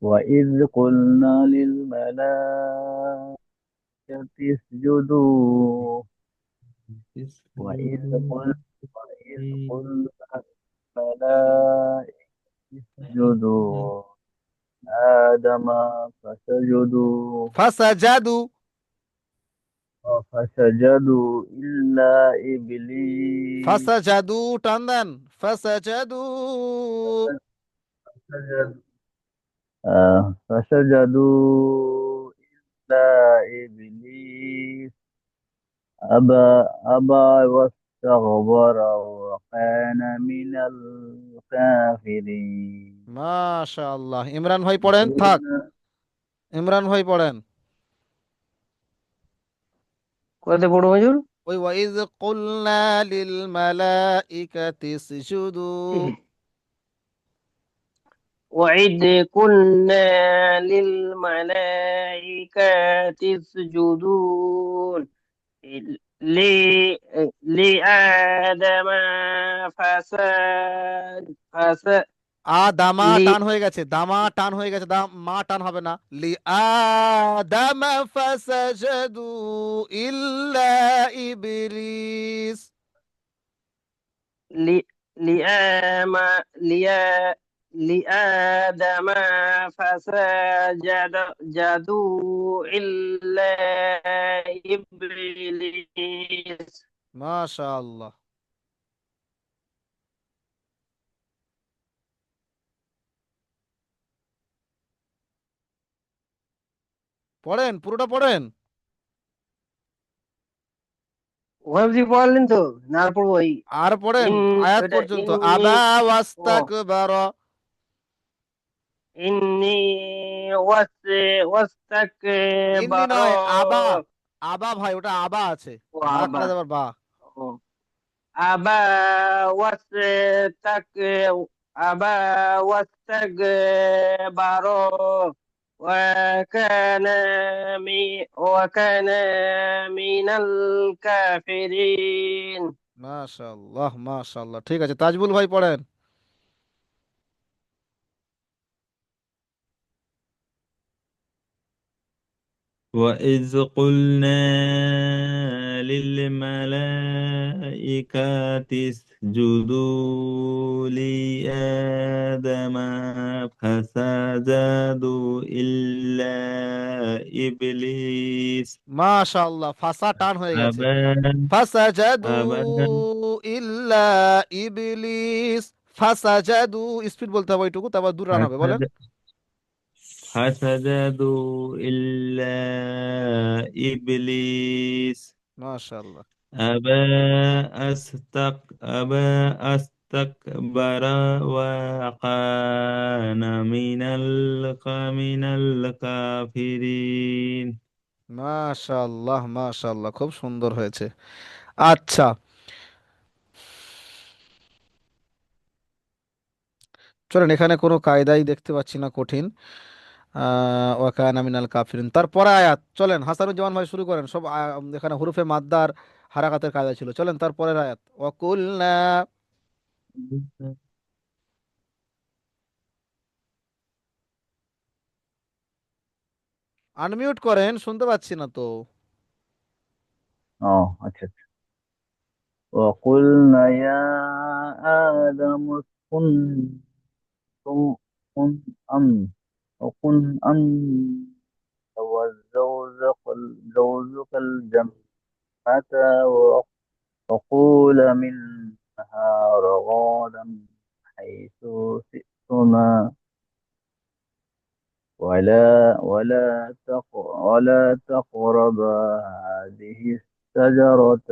وإذ قلنا للملائكة اسجدوا وإذ قلنا وإذ قلنا للملائكة اسجدوا آدم فسجدوا ফাসাজাদু। فسجدوا إلا إبليس ফাসাজাদু টান দেন। ফাসাজাদু। فسجد فسجدوا إلا إبليس أبى واستغبر وكان من الكافرين মাশাআল্লাহ। ইমরান ভাই পড়েন, থাক। وقلنا ইমরান ভাই পড়েন। কোথাতে পড়বো হুজুর? ওই ওয়াইজ কুলনা লিল মালাইকাতি ইসজুদু। وإذ قلنا للملائكة اسجدوا ل- لآدم فسجد দামা টান হয়ে গেছে, দামা টান হয়ে গেছে, মা টান হবে না। লি আদাম ফাসাজাদু ইল্লা ইবলিস। لآم لآ لآدم فسجدوا إلا إبليس. মাশাআল্লাহ। পড়েন, পুরোটা পড়েন। ওয়াবজি বললেন তো, না আর পড়বো এই আর পড়েন ইন আয়াত ওটা পর্যন্ত। ইন্নি আবা ও ওয়াস্তাকবার। ইন্নি ওয়াস ইন্নি ওয়াস্তাকবার নয়, আবা। আবা ভাই, ওটা আবা আছে। ও বা আবা খারা যাবার বা। ও আবা ওয়াস্তাক আবা ওয়াস্তাকবার وكان وكان من الكافرين. মাশাআল্লাহ মাশাআল্লাহ, ঠিক আছে। তাজবুল ভাই পড়েন। وإذ قلنا للملائكة اسجدوا لآدم فسجدوا إلا إبليس মাশাআল্লাহ, ফাসা টান হয়ে গেছে। أبى ফাসাজাদু أبى ইল্লা ইবলিস। ফাসাজাদু স্পিড বলতে হবে ওইটুকু, তারপর দূর রান হবে, বলেন। فسجدوا إلا إبليس মাশাআল্লাহ। أبى أبى أستكبر وكان من الكافرين. মাশাআল্লাহ মাশাআল্লাহ, খুব সুন্দর হয়েছে। আচ্ছা, চলেন, এখানে কোনো কায়দাই দেখতে পাচ্ছি না কঠিন। ওয়াকানা মিনাল কাফিরিন, তারপরে আয়াত। চলেন হাসানুজ্জামান ভাই শুরু করেন। সব এখানে হুরুফে মাদ্দার হারাকাতের কায়দা ছিল। চলেন তারপরের আয়াত। ওয়াকুলনা। আনমিউট করেন, শুনতে পাচ্ছি না তো। अच्छा अच्छा وقلنا يا آدم كن أم وكن أنت زوجك الجنة وكولا منها رغدا حيث شئتما ولا تقربا هذه الشجرة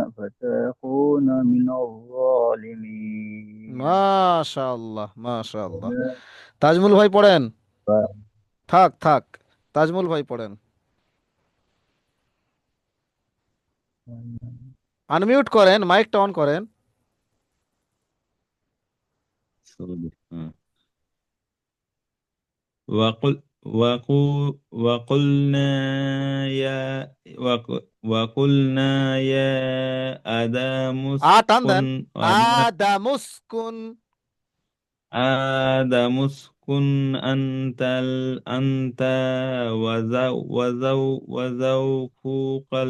فتكون من الظالمين মাশাআল্লাহ মাশাআল্লাহ। তাজমুল ভাই পড়েন। থাক থাক, তাজমুল ভাই পড়েন। আনমিউট করেন, মাইকটা অন করেন। وقلنا يا آدم টান দেন। اسكن আদামুসকুন। آدم اسكن أنت ওয়াজাউজুকাল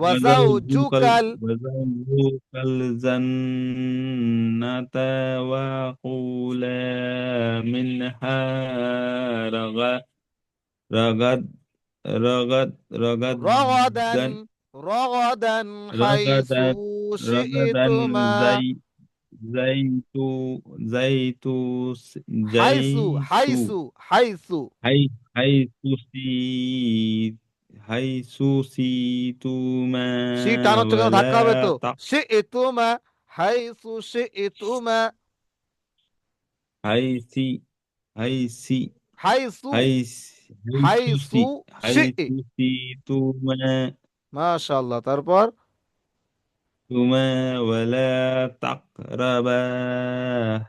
ওয়াজাউজুকাল وزوجك الجنة وكلا منها رغد رغد রগাদান رغدا রগাদান হাইসু رغدا رغدا শি'তুমা زي زيتو زيتو হাইসু زيتو হাইসু হাইসু حي حيث سي حيث سيتما সি টান হচ্ছে কেন, ولا ধাক্কা হবে তো। تق শি'তুমা হাইসু শি'তুমা حيث حيث হাইসু حيث হাইসু حيث শি। سيتما মাশাআল্লাহ। তারপর ولا تقربا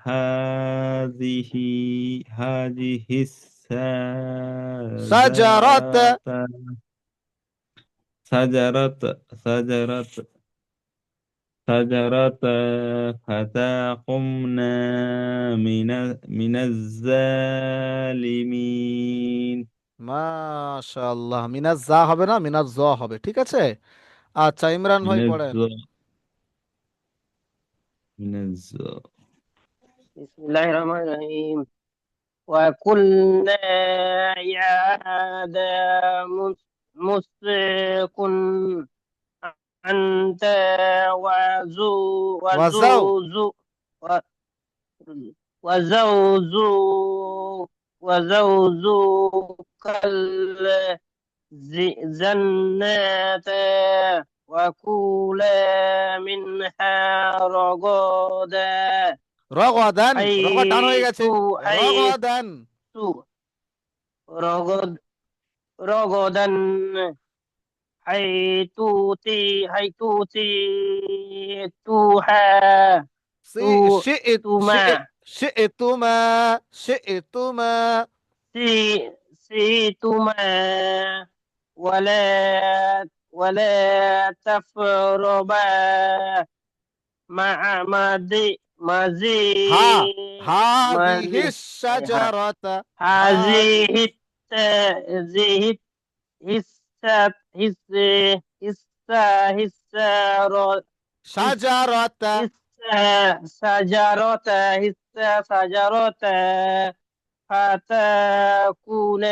هذه هذه সাজারাত شجرة شجرة شجرة فتكونا من الظالمين মাশাআল্লাহ। মিনাজ জা হবে না, মিনাজ জ হবে, ঠিক আছে। আচ্ছা, ইমরান من ভাই পড়েন। من বিসমিল্লাহির রহমানির রহিম। وقلنا يا آدم مسكن أنت وزو ওয়াজাউ وزوز وزوزو وزوجك الجنة وكلا منها رغدا রগাদান, রগা টান হয়ে حيث গেছে, حيث রগাদান। رغد رغدا حيث حيث توها সি تو শি'ত توما শি'তুমা শি'তুমা سيتما ولا ولا تقربا مع مزي হা مزي হাদিহি শাজারাতা هذه هذه حسة শাজারাতা شجرة شجرة فتكون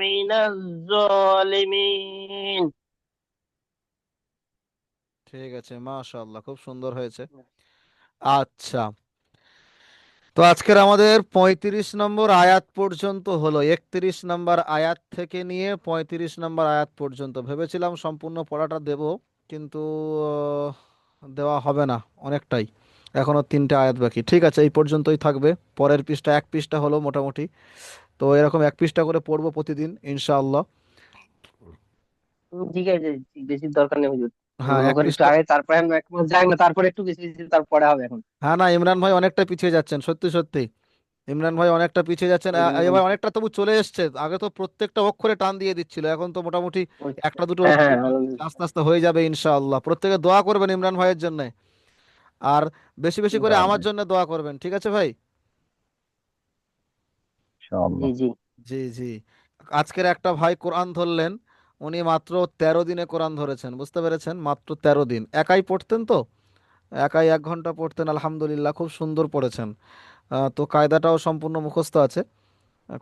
من الظالمين। ঠিক আছে, মাশাআল্লাহ, খুব সুন্দর হয়েছে। আচ্ছা, তো আজকের আমাদের ৩৫ নম্বর আয়াত পর্যন্ত হলো। ৩১ নম্বর আয়াত থেকে নিয়ে ৩৫ নম্বর আয়াত পর্যন্ত ভেবেছিলাম সম্পূর্ণ পড়াটা দেব, কিন্তু দেওয়া হবে না, অনেকটাই, এখনো 3টে আয়াত বাকি। ঠিক আছে, এই পর্যন্তই থাকবে। পরের পৃষ্ঠা 1 পৃষ্ঠা হলো মোটামুটি, তো এরকম 1 পৃষ্ঠা করে পড়বো প্রতিদিন ইনশাআল্লাহ। ঠিক আছে, বেশি দরকার নেই হুজুর। হ্যাঁ, মনে 1 করেন একটু পৃষ্ঠা। আগে, তারপরে আমি 1 মাস যাই না, তারপরে একটু বেশি বেশি তারপরে হবে এখন। হ্যাঁ, না ইমরান ভাই অনেকটা পিছিয়ে যাচ্ছেন, সত্যি সত্যি ইমরান ভাই অনেকটা পিছিয়ে যাচ্ছেন। ওই জন্য এবার বলছি। অনেকটা তবু চলে এসছে। আগে তো প্রত্যেকটা অক্ষরে টান দিয়ে দিচ্ছিল, এখন তো মোটামুটি একটা দুটো হ্যাঁ অক্ষরে হ্যাঁ টান দিচ্ছে। আস্তে আস্তে হয়ে যাবে ইনশাআল্লাহ। প্রত্যেকে দোয়া করবেন ইমরান ভাইয়ের জন্য, আর বেশি বেশি করে আমার জন্য দোয়া করবেন, ঠিক আছে ভাই? জি ইনশাআল্লাহ। জি। জি জি। আজকের একটা ভাই কোরআন ধরলেন, উনি মাত্র 13 দিনে কোরআন ধরেছেন, বুঝতে পেরেছেন? মাত্র 13 দিন একাই পড়তেন, তো একাই 1 ঘন্টা পড়তেন, আলহামদুলিল্লাহ খুব সুন্দর পড়েছেন। তো কায়দাটাও সম্পূর্ণ মুখস্থ আছে।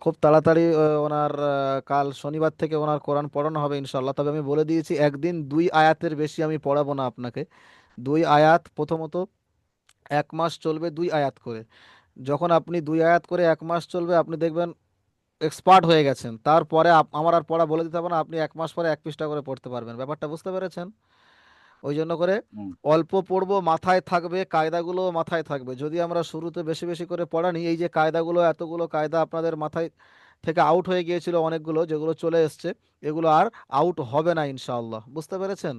খুব তাড়াতাড়ি ওনার কাল শনিবার থেকে ওনার কোরআন পড়ানো হবে ইনশাল্লাহ। তবে আমি বলে দিয়েছি, একদিন 2 আয়াতের বেশি আমি পড়াবো না আপনাকে। 2 আয়াত প্রথমত 1 মাস চলবে, 2 আয়াত করে। যখন আপনি 2 আয়াত করে 1 মাস চলবে, আপনি দেখবেন এক্সপার্ট হয়ে গেছেন। তারপরে আমার আর পড়া বলে দিতে হবে না, আপনি 1 মাস পরে 1 পৃষ্ঠা করে পড়তে পারবেন। ব্যাপারটা বুঝতে পেরেছেন? ওই জন্য করে হুম। অল্প পড়বো, মাথায় থাকবে, কায়দাগুলো মাথায় থাকবে। যদি আমরা শুরুতে বেশি বেশি করে পড়ানি, এই যে কায়দাগুলো, এতগুলো কায়দা আপনাদের মাথায় থেকে আউট হয়ে গিয়েছিল, অনেকগুলো যেগুলো চলে এসছে, এগুলো আর আউট হবে না ইনশাআল্লাহ। বুঝতে পেরেছেন?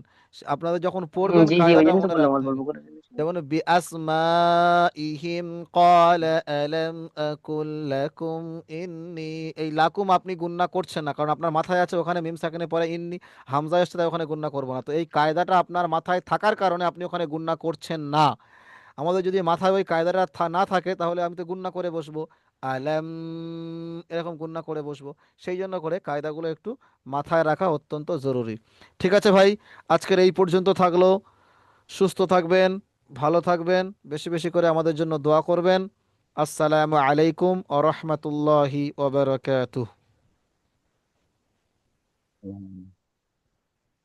আপনাদের যখন পড়বেন জি জি, ওই কায়দাটা জন্য তো মনে বললাম রাখতে অল্প অল্প হবে। করে। যেমন বিআসমাইহিম ক্বালা আলাম আকুল লাকুম ইন্নী, এই লাকুম আপনি গুণনা করছেন না, কারণ আপনার মাথায় আছে ওখানে মিম সাকিনের পরে ইন্নী হামজা এসছে, তাই ওখানে গুণনা করবো না। তো এই কায়দাটা আপনার মাথায় থাকার কারণে আপনি ওখানে গুণনা করছেন না। আমাদের যদি মাথায় ওই কায়দাটা না থাকে তাহলে আমি তো গুণনা করে বসবো, আলাম, এরকম গুণনা করে বসবো। সেই জন্য করে কায়দাগুলো একটু মাথায় রাখা অত্যন্ত জরুরি। ঠিক আছে ভাই, আজকের এই পর্যন্ত থাকলো। সুস্থ থাকবেন, ভালো থাকবেন, বেশি বেশি করে আমাদের জন্য দোয়া করবেন। আসসালামু আলাইকুম আ রহমতুল্লাহি ওয়া বারাকাতুহু।